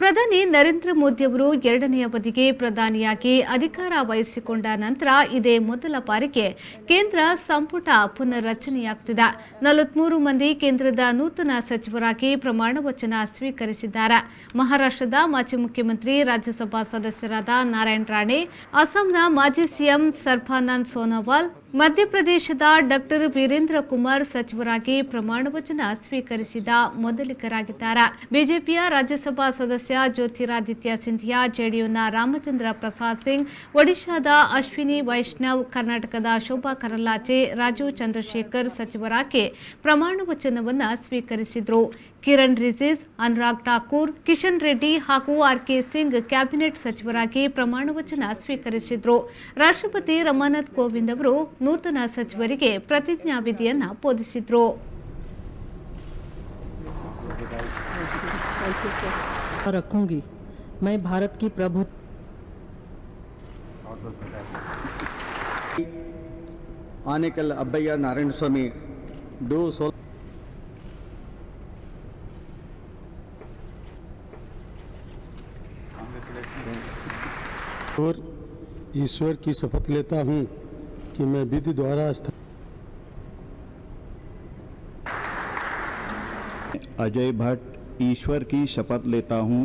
ಪ್ರಧಾನಿ ನರೇಂದ್ರ ಮೋದಿ ಅವರು ಎರಡನೆಯ ಅವಧಿಗೆ ಪ್ರಧಾನಿಯಾಗಿ ಅಧಿಕಾರ ವಹಿಸಿಕೊಂಡ ನಂತರ ಇದೇ ಮೊದಲ ಬಾರಿಗೆ ಕೇಂದ್ರ ಸಂಪುಟ ಪುನರ್ರಚನೆಯಾಗುತ್ತಿದೆ. 43 ಮಂದಿ ಕೇಂದ್ರದ ನೂತನ ಸಚಿವರಾಗಿ ಪ್ರಮಾಣ ವಚನ ಸ್ವೀಕರಿಸಿದ್ದಾರೆ. ಮಹಾರಾಷ್ಟ್ರದ ಮಾಜಿ ಮುಖ್ಯಮಂತ್ರಿ, ರಾಜ್ಯಸಭಾ ಸದಸ್ಯರಾದ ನಾರಾಯಣ ರಾಣೆ, ಅಸ್ಸಾಂನ ಮಾಜಿ ಸಿಎಂ ಸರ್ಬಾನಂದ ಸೋನೋವಾಲ್, ಮಧ್ಯಪ್ರದೇಶದ ಡಾಕ್ಟರ್ ವೀರೇಂದ್ರ ಕುಮಾರ್ ಸಚಿವರಾಗಿ ಪ್ರಮಾಣ ವಚನ ಸ್ವೀಕರಿಸಿದ ಮೊದಲಿಗರಾಗಿದ್ದಾರೆ. ಬಿಜೆಪಿಯ ರಾಜ್ಯಸಭಾ ಸದಸ್ಯ ಜ್ಯೋತಿರಾದಿತ್ಯ ಸಿಂಧಿಯಾ, ಜೆಡಿಯುನ ರಾಮಚಂದ್ರ ಪ್ರಸಾದ್ ಸಿಂಗ್, ಒಡಿಶಾದ ಅಶ್ವಿನಿ ವೈಷ್ಣವ್, ಕರ್ನಾಟಕದ ಶೋಭಾ ಕರಂದ್ಲಾಜೆ, ರಾಜೀವ್ ಚಂದ್ರಶೇಖರ್ ಸಚಿವರಾಗಿ ಪ್ರಮಾಣ ವಚನವನ್ನು ಸ್ವೀಕರಿಸಿದರು. ಕಿರಣ್ ರಿಜಿಜು, ಅನುರಾಗ್ ಠಾಕೂರ್, ಕಿಶನ್ ರೆಡ್ಡಿ ಹಾಗೂ ಆರ್.ಕೆ. ಸಿಂಗ್ ಕ್ಯಾಬಿನೆಟ್ ಸಚಿವರಾಗಿ ಪ್ರಮಾಣ ವಚನ ಸ್ವೀಕರಿಸಿದರು. ರಾಷ್ಟ್ರಪತಿ ರಾಮನಾಥ್ ಕೋವಿಂದ್ ಅವರು ನೂತನ ಸಚಿವರಿಗೆ ಪ್ರತಿಜ್ಞಾ ವಿಧಿಯನ್ನು ಬೋಧಿಸಿದರು. रखूंगी मैं भारत की प्रभु आनेकल अब्बಯ್ಯ नारायण स्वामी डू सोल और ईश्वर की शपथ लेता हूं कि मैं विधि द्वारा अजय भट्ट ईश्वर की शपथ लेता हूं